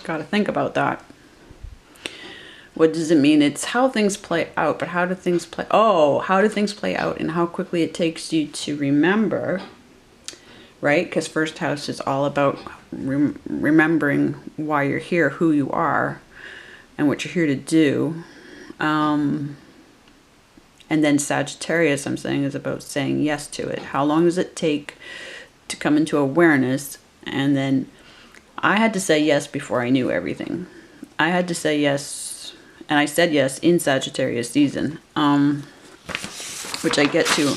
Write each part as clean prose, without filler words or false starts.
Got to think about that. What does it mean? It's how things play out, but how do things play? Oh, how do things play out and how quickly it takes you to remember, right? Because first house is all about remembering why you're here, who you are, and what you're here to do. And then Sagittarius, I'm saying, is about saying yes to it. How long does it take to come into awareness? And then I had to say yes before I knew everything. I had to say yes, and I said yes in Sagittarius season, which I get to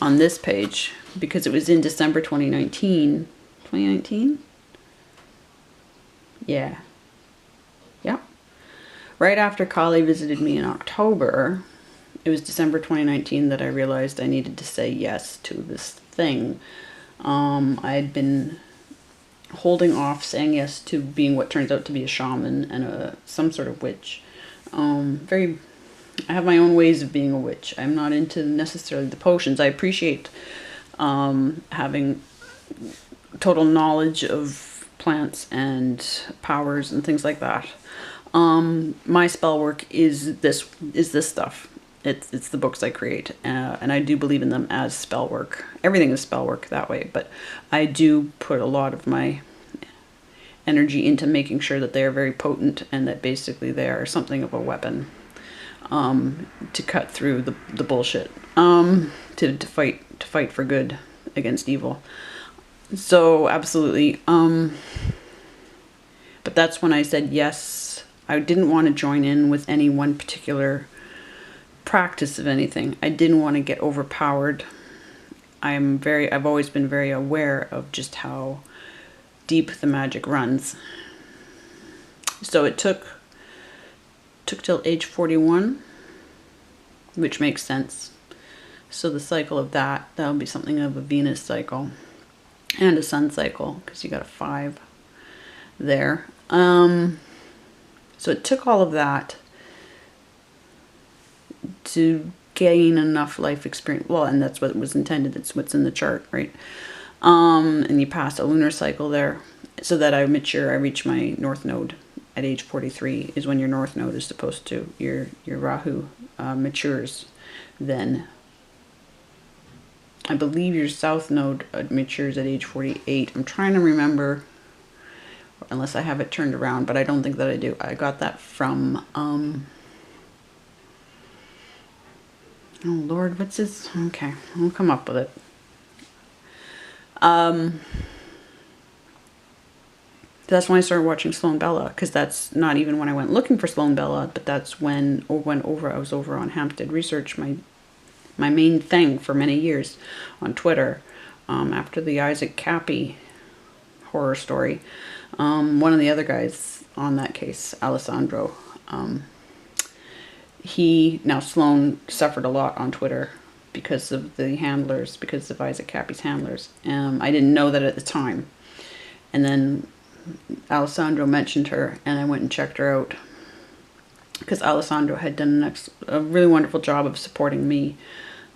on this page, because it was in December 2019. 2019? Yeah. Yep. Right after Kali visited me in October, it was December 2019 that I realized I needed to say yes to this thing. I had been holding off saying yes to being what turns out to be a shaman and some sort of witch. I have my own ways of being a witch. I'm not into necessarily the potions. I appreciate having total knowledge of plants and powers and things like that. My spell work is this stuff. It's the books I create, and I do believe in them as spell work. Everything is spell work that way, but I do put a lot of my energy into making sure that they are very potent and that basically they are something of a weapon to cut through the bullshit, to fight for good against evil. So absolutely. But that's when I said yes. I didn't want to join in with any one particular practice of anything. I didn't want to get overpowered. I've always been very aware of just how deep the magic runs. So it took till age 41, which makes sense. So the cycle of that'll be something of a Venus cycle and a Sun cycle, because you got a 5 there. So it took all of that to gain enough life experience. Well, and that's what was intended. It's what's in the chart, right? And you pass a lunar cycle there, so that I mature. I reach my North Node at age 43 is when your North Node is supposed to, your Rahu matures. Then I believe your South Node matures at age 48. I'm trying to remember, unless I have it turned around, but I don't think that I do. I got that from, oh Lord, what's his, okay, I'll come up with it. That's when I started watching Sloan Bella, because that's not even when I went looking for Sloan Bella, but that's when I was over on Hampstead Research, my main thing for many years on Twitter, after the Isaac Cappy horror story. One of the other guys on that case, Alessandro, Sloan suffered a lot on Twitter because of the handlers, because of Isaac Cappy's handlers. I didn't know that at the time. And then Alessandro mentioned her, and I went and checked her out, because Alessandro had done a really wonderful job of supporting me.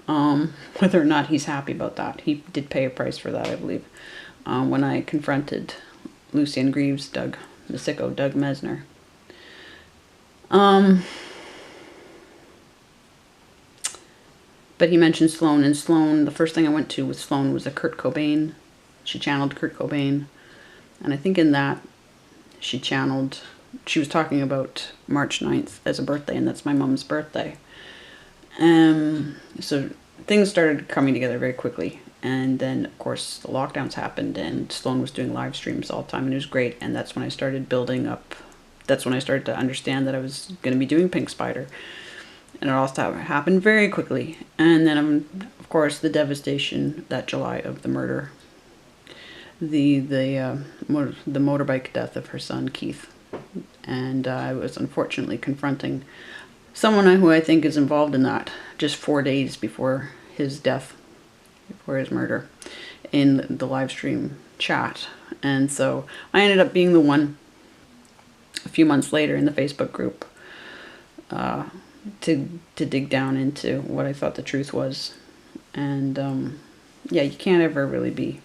Whether or not he's happy about that, he did pay a price for that, I believe, when I confronted Lucian Greaves, the sicko Doug Mesner. But he mentioned Sloan, and Sloan, the first thing I went to with Sloan was a Kurt Cobain. She channeled Kurt Cobain. And I think in that, she was talking about March 9th as a birthday, and that's my mom's birthday. So things started coming together very quickly. And then, of course, the lockdowns happened, and Sloan was doing live streams all the time, and it was great. And that's when I started building up, that's when I started to understand that I was going to be doing Pink Spider. And it all happened very quickly. And then, of course, the devastation that July of the murder. The motorbike death of her son, Keith. And I was unfortunately confronting someone who I think is involved in that just 4 days before his death, before his murder, in the live stream chat. And so I ended up being the one a few months later in the Facebook group to dig down into what I thought the truth was. And yeah, you can't ever really be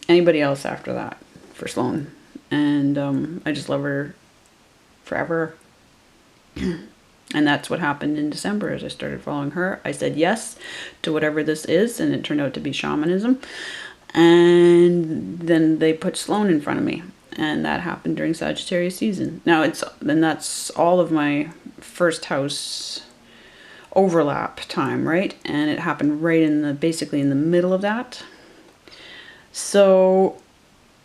anybody else after that for Sloan. And I just love her forever. And that's what happened in December as I started following her. I said yes to whatever this is, and it turned out to be shamanism. And then they put Sloan in front of me, and that happened during Sagittarius season. Now that's all of my first house overlap time, right? And it happened right in basically in the middle of that. So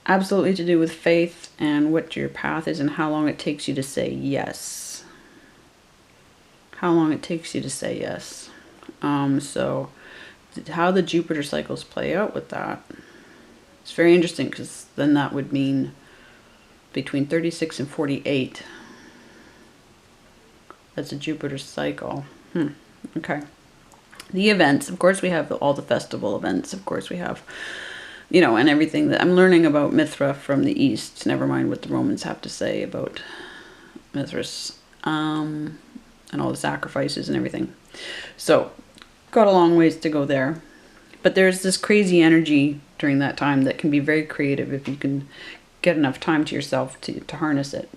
absolutely to do with faith and what your path is and how long it takes you to say yes. How long it takes you to say yes. So how the Jupiter cycles play out with that. It's very interesting, because then that would mean between 36 and 48. That's a Jupiter cycle. Okay. The events, of course, we have all the festival events. Of course, we have, you know, and everything that I'm learning about Mithra from the East. Never mind what the Romans have to say about Mithras. And all the sacrifices and everything. So, got a long ways to go there. But there's this crazy energy during that time that can be very creative if you can get enough time to yourself to harness it.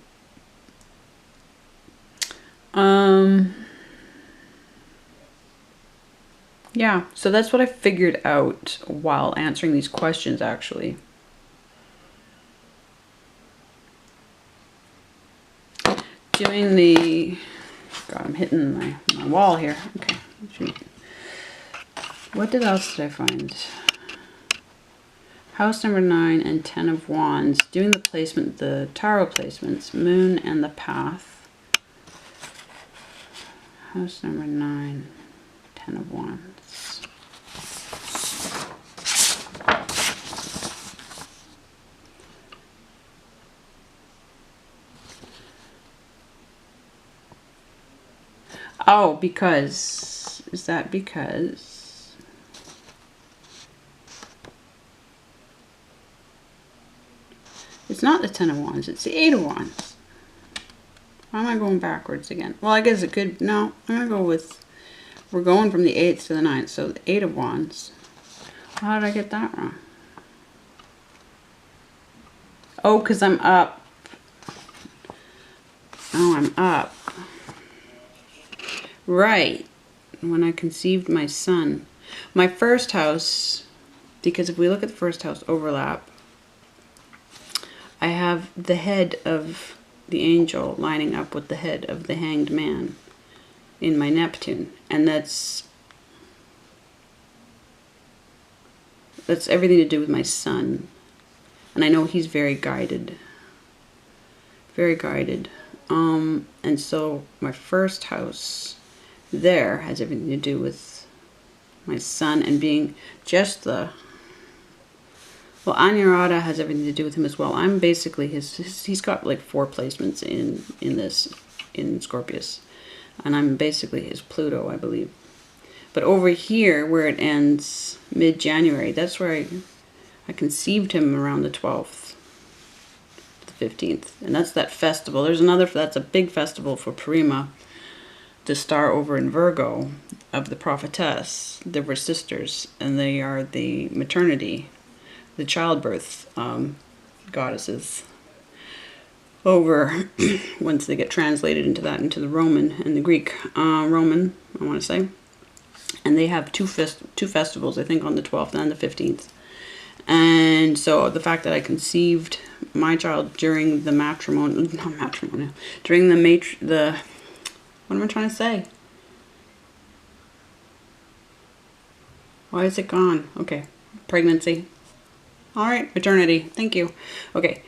Yeah, so that's what I figured out while answering these questions, actually. Doing the... God, I'm hitting my wall here. Okay. What else did I find? House number 9 and 10 of Wands. Doing the placement, the tarot placements. Moon and the path. House number 9, 10 of Wands. Oh, because, is that because? It's not the 10 of Wands, it's the 8 of Wands. Why am I going backwards again? Well, I guess it could, no, I'm going to go with, we're going from the 8th to the 9th, so the 8 of Wands. How did I get that wrong? Oh, because I'm up. Oh, I'm up. Right, when I conceived my son. My first house, because if we look at the first house overlap, I have the head of the angel lining up with the head of the hanged man in my Neptune. And that's everything to do with my son. And I know he's very guided. Very guided. And so my first house there has everything to do with my son and being just the... Well, Anyarada has everything to do with him as well. I'm basically he's got like 4 placements in Scorpius. And I'm basically his Pluto, I believe. But over here, where it ends mid-January, that's where I conceived him around the 12th, the 15th. And that's that festival. There's another, that's a big festival for Purima, the star over in Virgo of the prophetess. They were sisters, and they are the maternity, the childbirth goddesses over once they get translated into the Roman and the Greek Roman, I want to say. And they have two festivals, I think, on the 12th and the 15th. And so the fact that I conceived my child during the during the what am I trying to say? Why is it gone? Okay, pregnancy. All right, maternity. Thank you. Okay,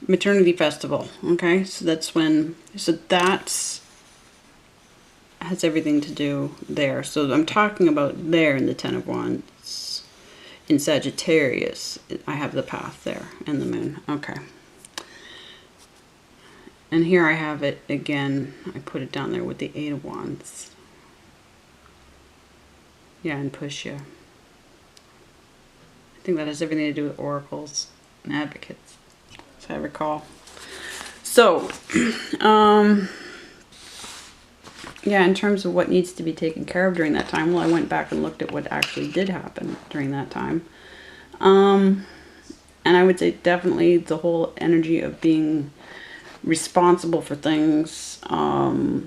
maternity festival. Okay, so that's when. So that's has everything to do there. So I'm talking about there in the 10 of Wands. In Sagittarius, I have the path there and the moon. Okay. And here I have it again. I put it down there with the 8 of Wands. Yeah, and Pushya. I think that has everything to do with oracles and advocates, as I recall. So, yeah, in terms of what needs to be taken care of during that time, well, I went back and looked at what actually did happen during that time. And I would say definitely the whole energy of being responsible for things,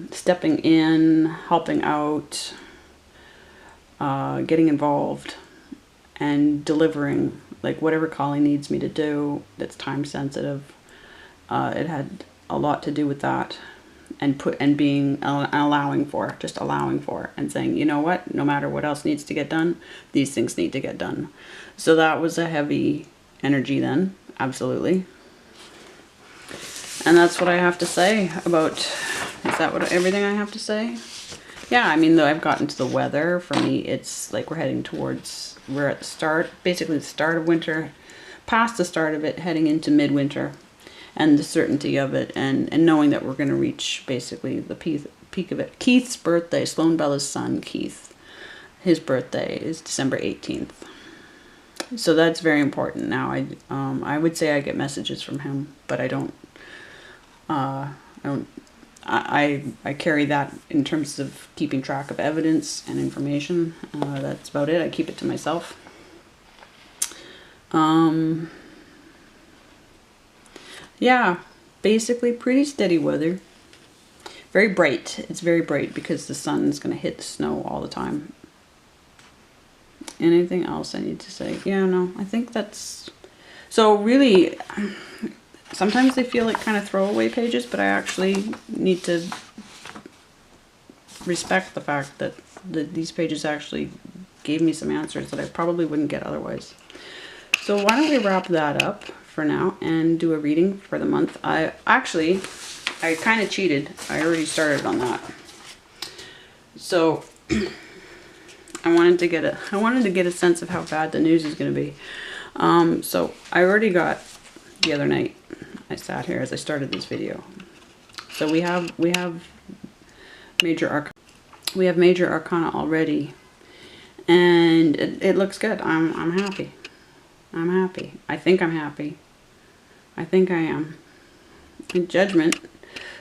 stepping in, helping out, getting involved, and delivering, like whatever Kali needs me to do that's time sensitive. It had a lot to do with that, and being allowing for, just allowing for, and saying, you know what, no matter what else needs to get done, these things need to get done. So that was a heavy energy then, absolutely. And that's what I have to say about, is that what everything I have to say? Yeah, I mean, though I've gotten to the weather, for me, it's like we're heading towards, we're at the start, basically the start of winter, past the start of it, heading into midwinter, and the certainty of it, and knowing that we're going to reach basically the peak of it. Keith's birthday, Sloan Bella's son, Keith, his birthday is December 18th. So that's very important now. I would say I get messages from him, but I don't, I carry that in terms of keeping track of evidence and information. That's about it. I keep it to myself. Yeah, basically pretty steady weather. Very bright. It's very bright because the sun's going to hit the snow all the time. Anything else I need to say? Yeah, no, I think that's... So really, sometimes they feel like kind of throwaway pages, but I actually need to respect the fact that these pages actually gave me some answers that I probably wouldn't get otherwise. So why don't we wrap that up for now and do a reading for the month. I kind of cheated. I already started on that. So I wanted to get a sense of how bad the news is going to be. So I already got, the other night I sat here as I started this video. So we have major arcana already, and it looks good. I'm happy. I'm happy. I think I'm happy. I think I am. In Judgment.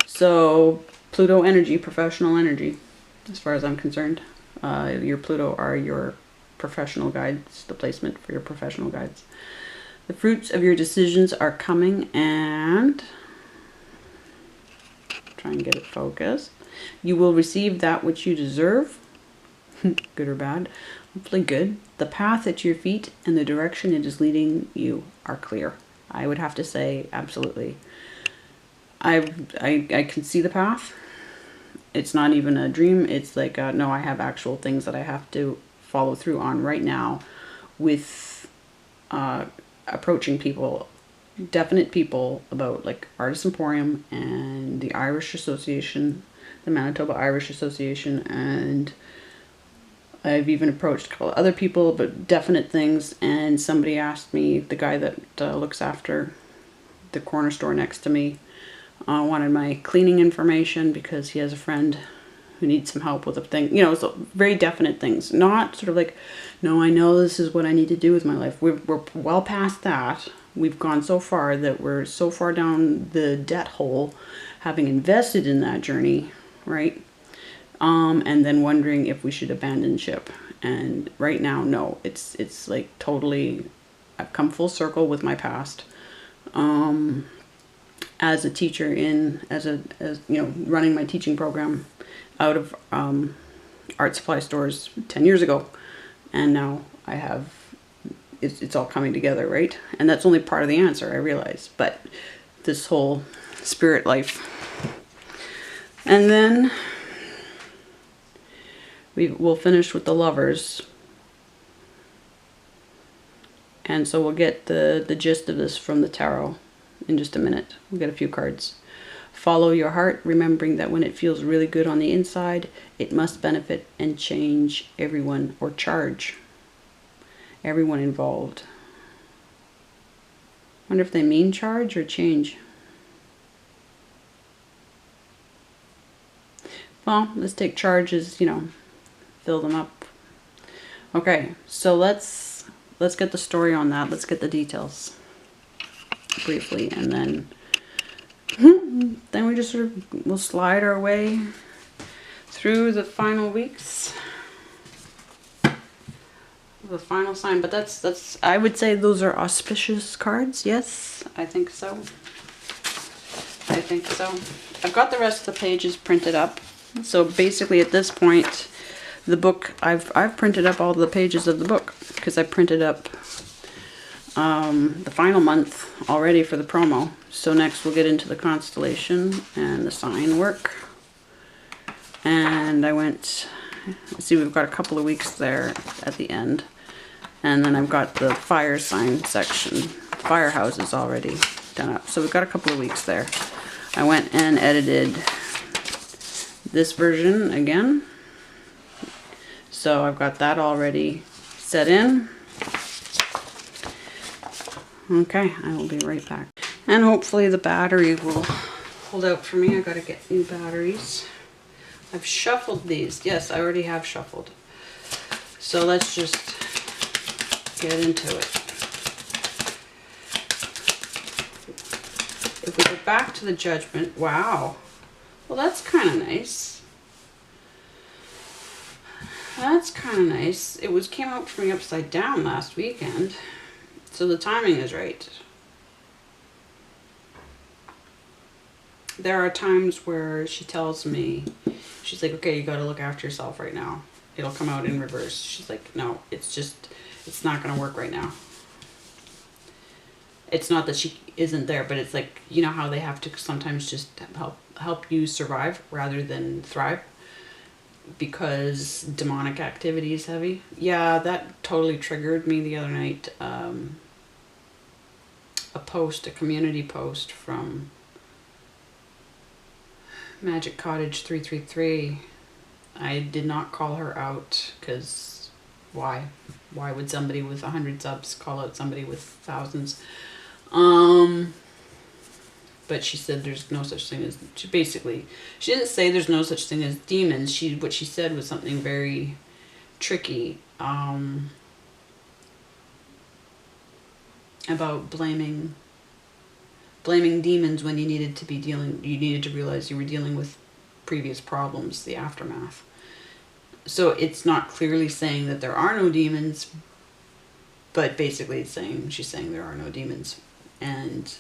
So Pluto energy, professional energy, as far as I'm concerned. Your Pluto are your professional guides, the placement for your professional guides. The fruits of your decisions are coming, and try and get it focused. You will receive that which you deserve, good or bad. Hopefully good. The path at your feet and the direction it is leading you are clear. I would have to say absolutely. I can see the path. It's not even a dream. It's like, no, I have actual things that I have to follow through on right now with approaching people, definite people, about like Artist Emporium and the Irish Association, the Manitoba Irish Association, and I've even approached a couple of other people about definite things. And somebody asked me, the guy that looks after the corner store next to me, wanted my cleaning information because he has a friend who needs some help with a thing. You know, so very definite things. Not sort of like, no, I know this is what I need to do with my life. We're well past that. We've gone so far that we're so far down the debt hole, having invested in that journey, right? And then wondering if we should abandon ship. And right now, no. It's like totally, I've come full circle with my past. As a teacher as you know, running my teaching program out of art supply stores 10 years ago, and now I have, it's all coming together, right? And that's only part of the answer, I realize, but this whole spirit life. And then we'll finish with the Lovers, and so we'll get the gist of this from the tarot in just a minute. We'll get a few cards. Follow your heart, remembering that when it feels really good on the inside, it must benefit and change everyone, or charge everyone involved. Wonder if they mean charge or change. Well, let's take charges, you know, fill them up. Okay, so let's get the story on that. Let's get the details briefly, and then we just sort of will slide our way through the final weeks. the final sign. But that's I would say those are auspicious cards. Yes, I think so. I think so. I've got the rest of the pages printed up. So basically at this point, the book, I've printed up all the pages of the book because I printed up the final month already for the promo. So next we'll get into the constellation and the sign work. And I went, see, we've got a couple of weeks there at the end. And then I've got the fire sign section, fire houses already done up. So we've got a couple of weeks there. I went and edited this version again. So I've got that already set in. Okay, I will be right back. And hopefully the battery will hold out for me. I gotta get new batteries. I've shuffled these. Yes, I already have shuffled. So let's just get into it. If we go back to the Judgment, wow. Well, that's kind of nice. That's kind of nice. It came out for me upside down last weekend. So the timing is right. There are times where she tells me, she's like, okay, you got to look after yourself right now. It'll come out in reverse. She's like, no, it's not going to work right now. It's not that she isn't there, but it's like, you know how they have to sometimes just help you survive rather than thrive because demonic activity is heavy. Yeah, that totally triggered me the other night. A community post from Magic Cottage 333. I did not call her out because why? Why would somebody with 100 subs call out somebody with thousands? But she said there's no such thing as, she didn't say there's no such thing as demons. What she said was something very tricky, about blaming demons when you needed to realize you were dealing with previous problems, the aftermath. So it's not clearly saying that there are no demons, but basically she's saying there are no demons. And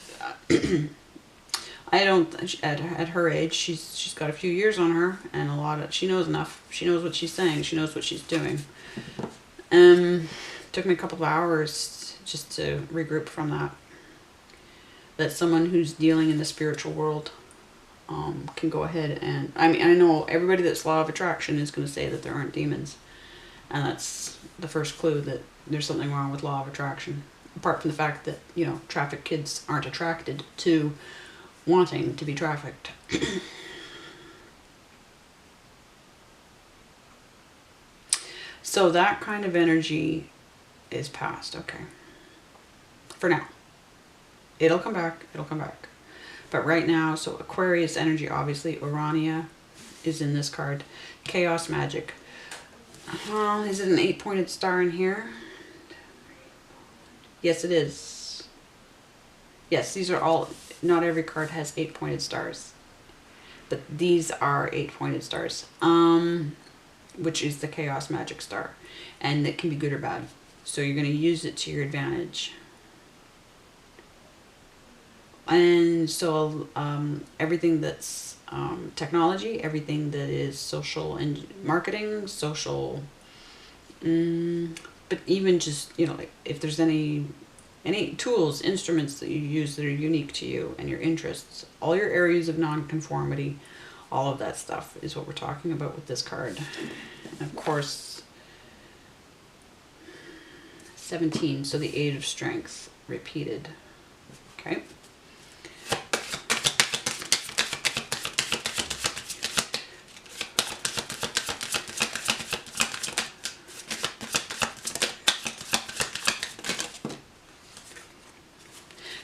I don't, at her age, she's got a few years on her and she knows enough. She knows what she's saying. She knows what she's doing. Took me a couple of hours just to regroup from that. That someone who's dealing in the spiritual world can go ahead and, I know everybody that's law of attraction is going to say that there aren't demons. And that's the first clue that there's something wrong with law of attraction. Apart from the fact that, trafficked kids aren't attracted to wanting to be trafficked. So that kind of energy is past. Okay. For now. It'll come back. It'll come back. But right now, so Aquarius energy, obviously, Urania is in this card. Chaos magic. Is it an 8-pointed star in here? Yes, it is. Yes, these are all, not every card has 8-pointed stars. But these are 8-pointed stars. Which is the chaos magic star. And it can be good or bad. So you're going to use it to your advantage. And so everything that's technology, everything that is social and marketing, social, but even just, like if there's any tools, instruments that you use that are unique to you and your interests, all your areas of non-conformity, all of that stuff is what we're talking about with this card. And of course, 17, so the 8 of strength repeated. Okay.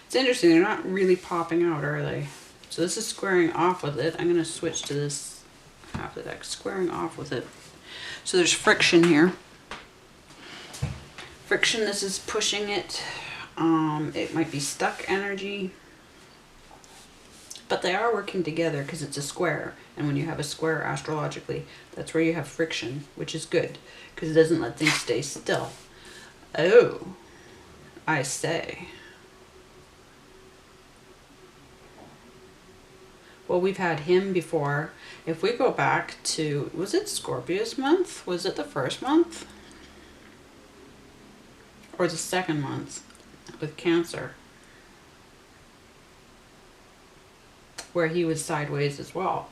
It's interesting, they're not really popping out, are they? So this is squaring off with it. I'm going to switch to this half of the deck, squaring off with it. So there's friction here. Friction, this is pushing it. It might be stuck energy. But they are working together because it's a square. And when you have a square astrologically, that's where you have friction, which is good because it doesn't let things stay still. Oh, I say. Well, we've had him before. If we go back to, was it Scorpius month? Was it the first month? Or the second month with Cancer? Where he was sideways as well.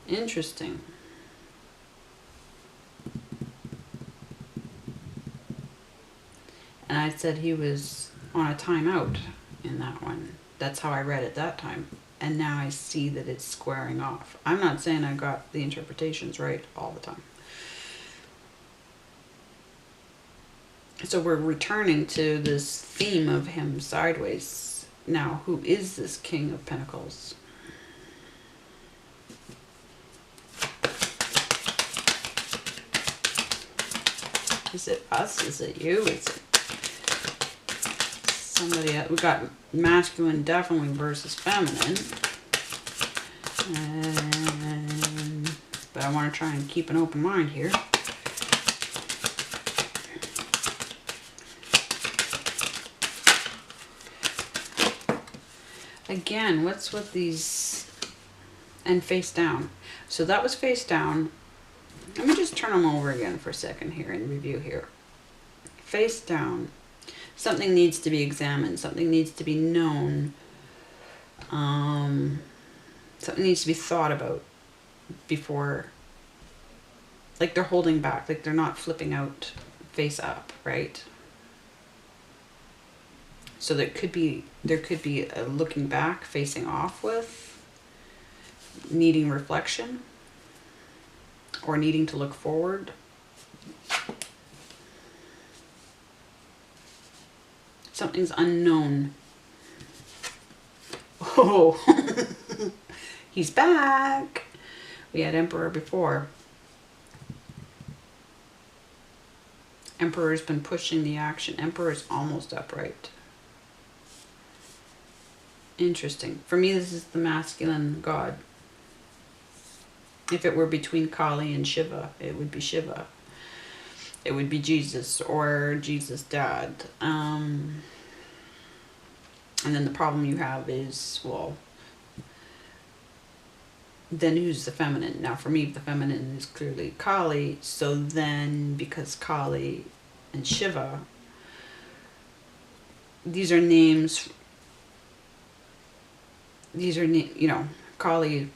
Interesting. And I said he was on a timeout in that one. That's how I read it that time. And now I see that it's squaring off. I'm not saying I got the interpretations right all the time. So we're returning to this theme of him sideways. Now, who is this King of Pentacles? Is it us? Is it you? Is it somebody else? We got masculine definitely versus feminine. But I want to try and keep an open mind here. Again, what's with these? And face down. So that was face down. Let me just turn them over again for a second here and review here. Face down. Something needs to be examined. Something needs to be known. Something needs to be thought about before. Like they're holding back. Like they're not flipping out face up, right? So there could be a looking back, facing off with, needing reflection, or needing to look forward. Something's unknown. Oh, he's back. We had Emperor before. Emperor's been pushing the action. Emperor's almost upright. Interesting. For me, this is the masculine god. If it were between Kali and Shiva, it would be Shiva. It would be Jesus or Jesus' dad. And then the problem you have is, well, then who's the feminine? Now for me, the feminine is clearly Kali. So then, because Kali and Shiva, these are names. These are, you know, Kali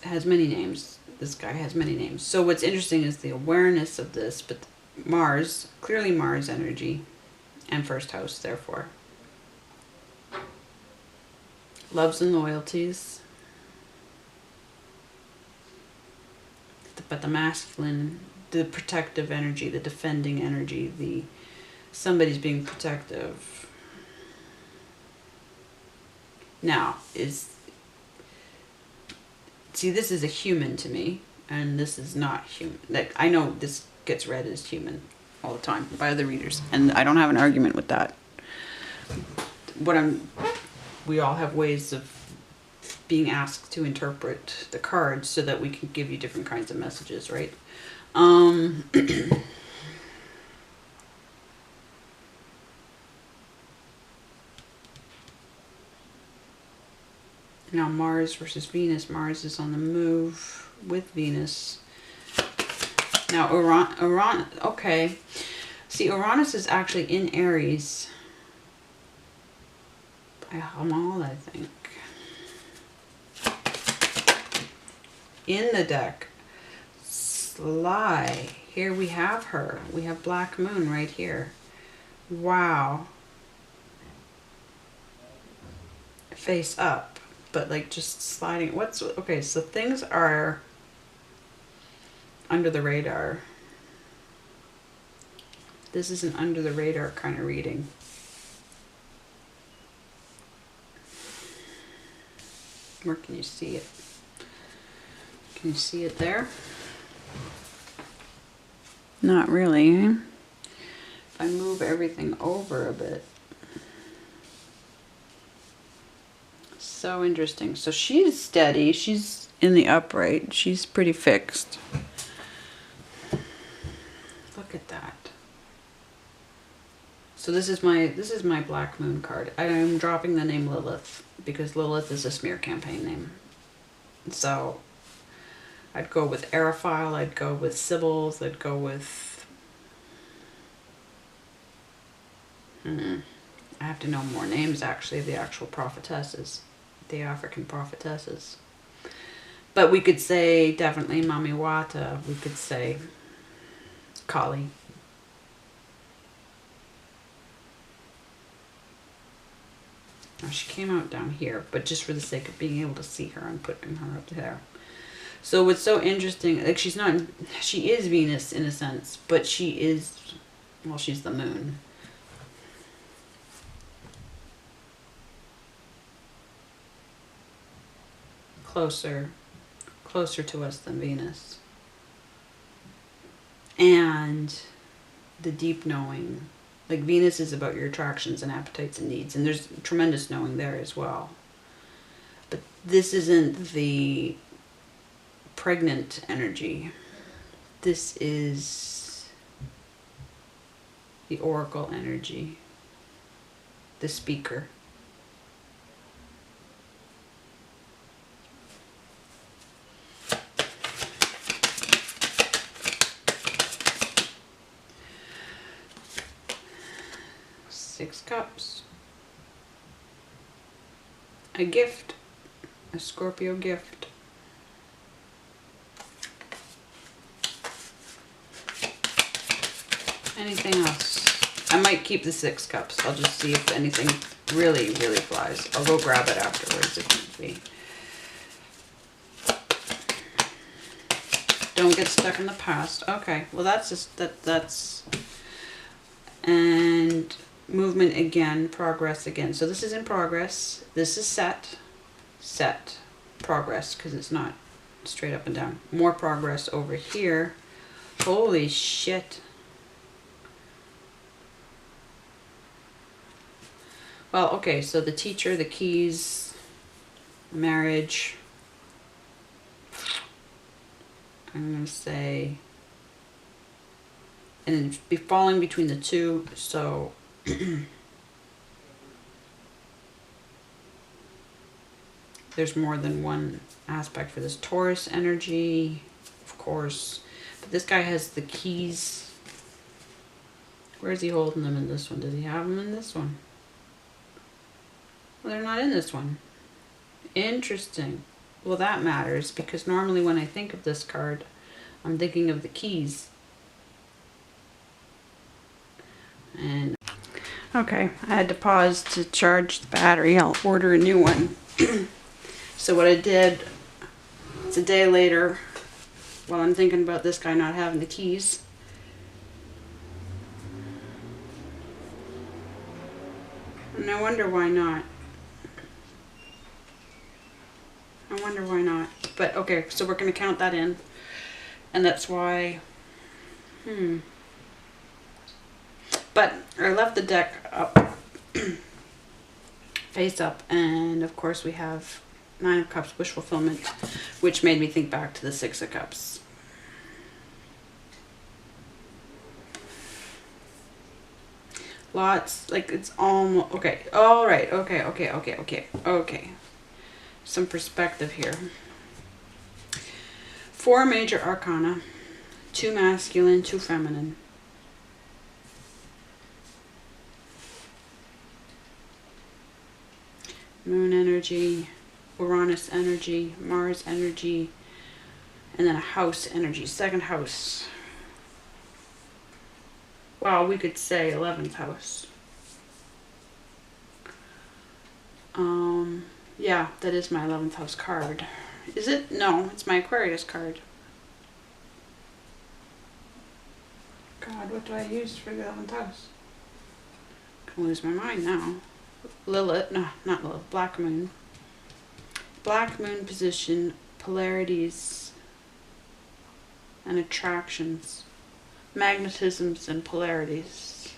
has many names. This guy has many names. So what's interesting is the awareness of this, but Mars, clearly Mars energy, and first house, therefore. Loves and loyalties. But the masculine, the protective energy, the defending energy, the somebody's being protective. Now, see, this is a human to me, and this is not human. Like, I know this gets read as human all the time by other readers, and I don't have an argument with that. We all have ways of being asked to interpret the cards so that we can give you different kinds of messages, right? Now Mars versus Venus. Mars is on the move with Venus. Now Uranus, okay. See, Uranus is actually in Aries. By Hamal, I think. In the deck. Sly. Here we have her. We have Black Moon right here. Wow. Face up. But like just sliding. Okay, so things are under the radar. This is an under the radar kind of reading. Where can you see it? Can you see it there? Not really. If I move everything over a bit. So interesting. So she's steady. She's in the upright. She's pretty fixed. Look at that. So this is my Black Moon card. I'm dropping the name Lilith because Lilith is a smear campaign name. So I'd go with Aerophile, I'd go with Sibyls, I'd go with... I have to know more names, actually, the actual prophetesses. The African prophetesses. But we could say definitely Mami Wata. We could say Kali. Now she came out down here, but just for the sake of being able to see her, I'm putting her up there. So what's so interesting, like she is Venus in a sense, but she is, well, she's the moon. Closer to us than Venus. And the deep knowing. Like Venus is about your attractions and appetites and needs, and there's tremendous knowing there as well. But this isn't the pregnant energy. This is the oracle energy, the speaker. Six Cups. A gift. A Scorpio gift. Anything else? I might keep the Six Cups. I'll just see if anything really, really flies. I'll go grab it afterwards if need be. Don't get stuck in the past. Okay, well that's just, that's... And... movement again, progress again. So this is in progress. This is set, progress, because it's not straight up and down. More progress over here. Holy shit. Well, okay, so the teacher, the keys, marriage. I'm going to say, and it'd be falling between the two, so there's more than one aspect for this. Taurus energy, of course. But this guy has the keys. Where is he holding them in this one? Does he have them in this one? Well, they're not in this one. Interesting. Well, that matters because normally when I think of this card, I'm thinking of the keys. And okay, I had to pause to charge the battery. I'll order a new one. So what I did, it's a day later, while I'm thinking about this guy not having the keys. And I wonder why not. I wonder why not. But okay, so we're going to count that in. And that's why... But I left the deck up, face up, and of course we have Nine of Cups, wish fulfillment, which made me think back to the Six of Cups. Lots, like it's almost, okay, all right, okay. Some perspective here. 4 major arcana, 2 masculine, 2 feminine. Moon energy, Uranus energy, Mars energy, and then a house energy, second house. Well, we could say 11th house. Yeah, that is my 11th house card. Is it? No, it's my Aquarius card. God, what do I use for the 11th house? I can lose my mind now. Lilith, no, not Lilith, Black Moon. Black Moon position, polarities, and attractions. Magnetisms and polarities.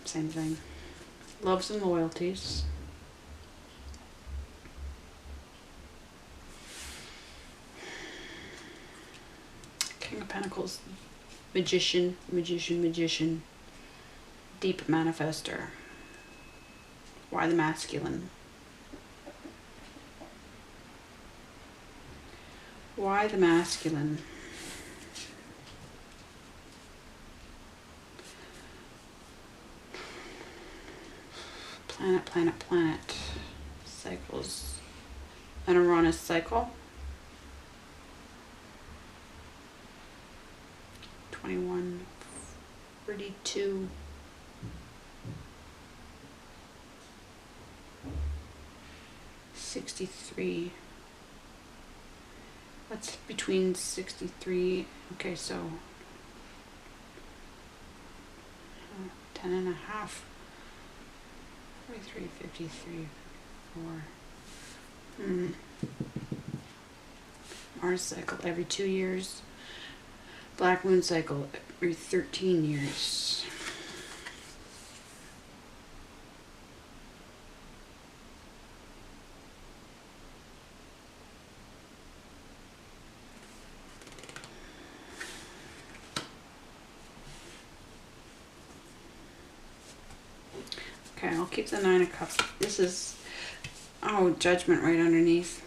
Same thing. Loves and loyalties. King of Pentacles, magician. Deep manifester. Why the masculine? Why the masculine? Planet, planet, planet. Cycles. An Uranus cycle. 21, 32. 63. What's between 63? Okay, so 10 and a half. 43, 53, 4. Mars cycle every 2 years. Black moon cycle every 13 years. Okay, I'll keep the 9 of Cups. This is, oh, Judgment right underneath.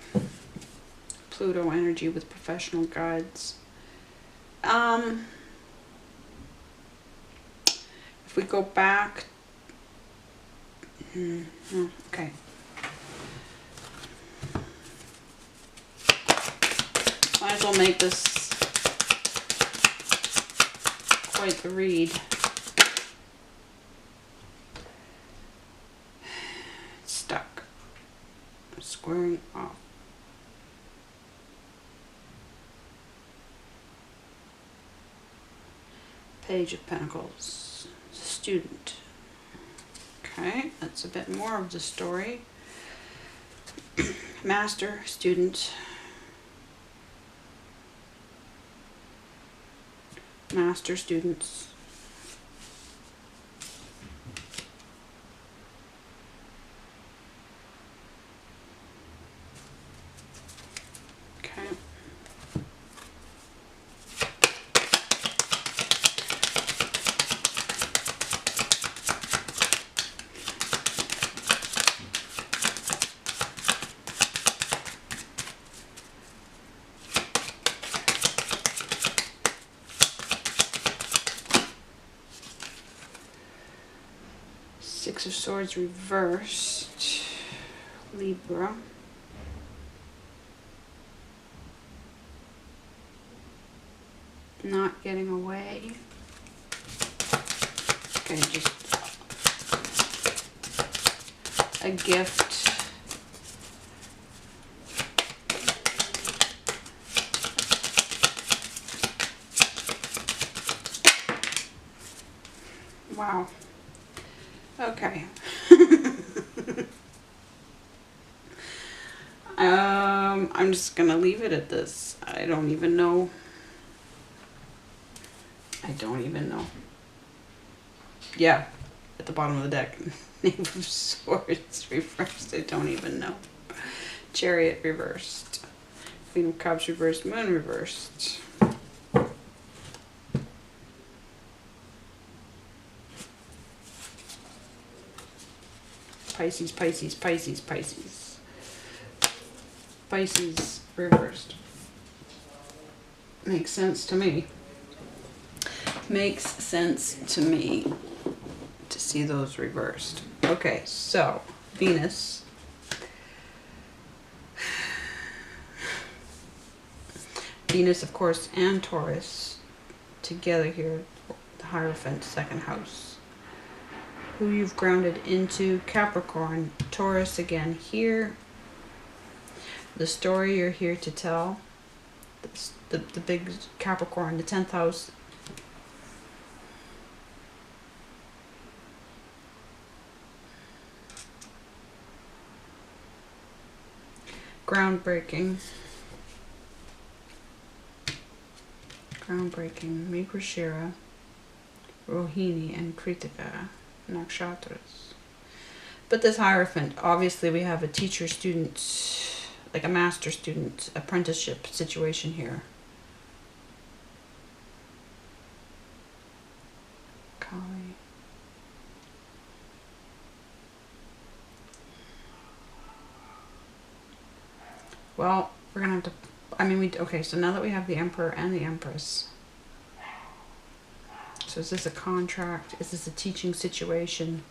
Pluto energy with professional guides. If we go back, okay. Might as well make this quite the read. It's stuck. I'm squaring off. Page of Pentacles. Student. Okay, that's a bit more of the story. Master, student. Master, students. Okay. Six of Swords reversed. Libra. Not getting away. Okay, just a gift. Wow. Okay. I'm just gonna leave it at this. I don't even know. Yeah, at the bottom of the deck. Knave of Swords reversed. I don't even know. Chariot reversed. Queen of Cups reversed. Moon reversed. Pisces, Pisces, Pisces, Pisces. Pisces reversed. Makes sense to me. Makes sense to me to see those reversed. Okay, so Venus. Venus, of course, and Taurus together here. The Hierophant, second house. Who you've grounded into. Capricorn. Taurus again here. The story you're here to tell. The big Capricorn, the 10th house. Groundbreaking. Groundbreaking. Mikrashira, Rohini, and Kritika nakshatras. But this Hierophant, obviously we have a teacher-student, like a master-student apprenticeship situation here. Kali. Well, we're gonna have to, I mean, okay, so now that we have the Emperor and the Empress, so is this a contract? Is this a teaching situation?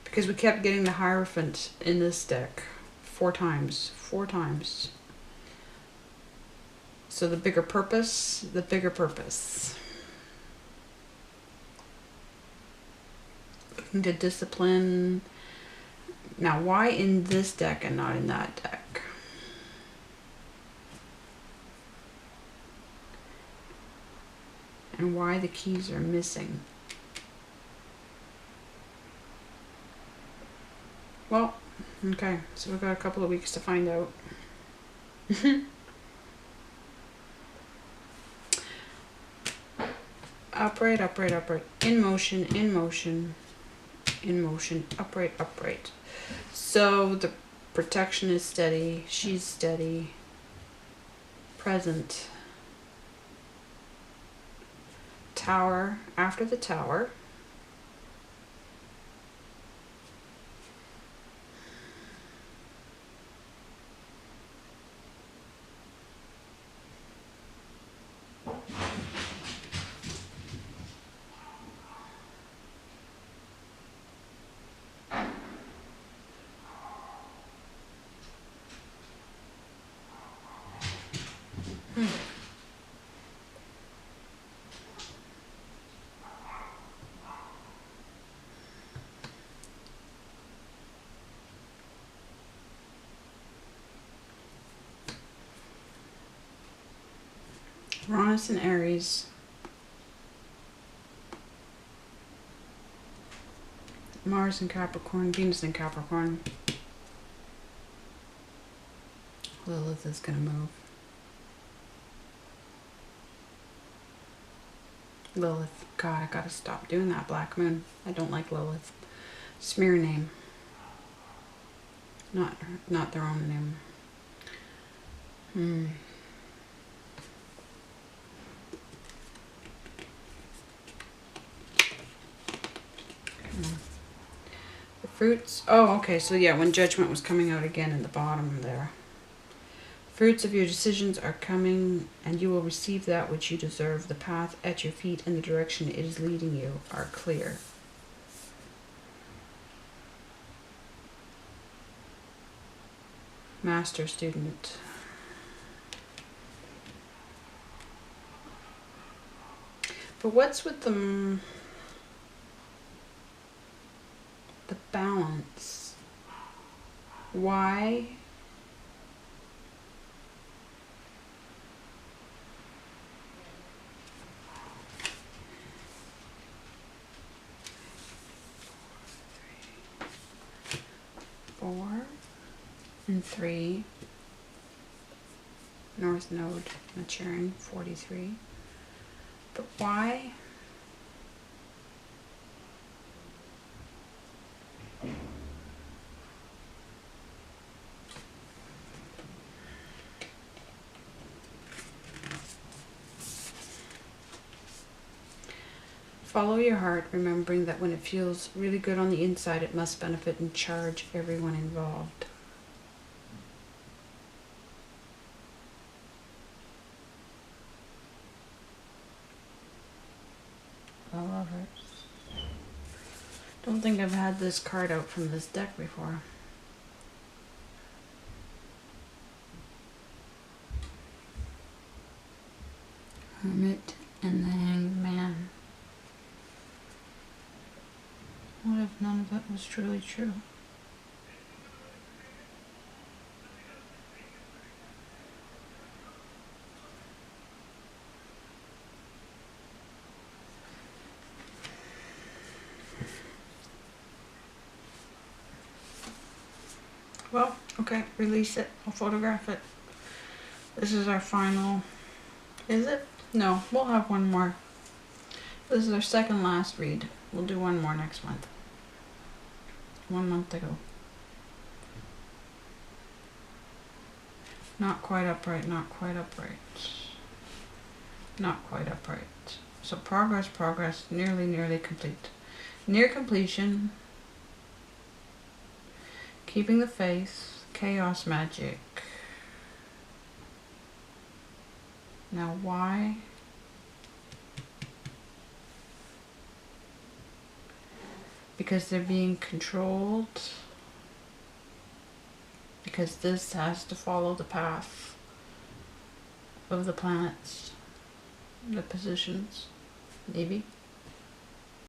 Because we kept getting the Hierophant in this deck 4 times. 4 times. So the bigger purpose, the bigger purpose. Looking to discipline. Now, why in this deck and not in that deck? And why the keys are missing? Well, okay, so we've got a couple of weeks to find out. Upright, upright, upright. In motion, in motion, in motion. Upright, upright. So the protection is steady. She's steady. Present. Tower. After the tower. Uranus and Aries. Mars and Capricorn. Venus and Capricorn. Lilith is going to move. Lilith. God, I gotta stop doing that. Black Moon. I don't like Lilith. Smear name. Not their own name. The fruits. Oh, okay. So yeah, when Judgment was coming out again in the bottom there. Fruits of your decisions are coming, and you will receive that which you deserve. The path at your feet and the direction it is leading you are clear. Master student. But what's with the balance? Why? Four and 3. North Node maturing 43. But why? Follow your heart, remembering that when it feels really good on the inside, it must benefit and charge everyone involved. I love it. Don't think I've had this card out from this deck before. Hermit and the Hanged Man. What if none of it was truly true? Well, okay, release it. I'll photograph it. This is our final. Is it? No, we'll have one more. This is our second last read. We'll do one more next month. 1 month to go. Not quite upright, not quite upright. Not quite upright. So progress, progress, nearly complete. Near completion. Keeping the faith. Chaos magic. Now why? Because they're being controlled. Because this has to follow the path of the planets, the positions, maybe.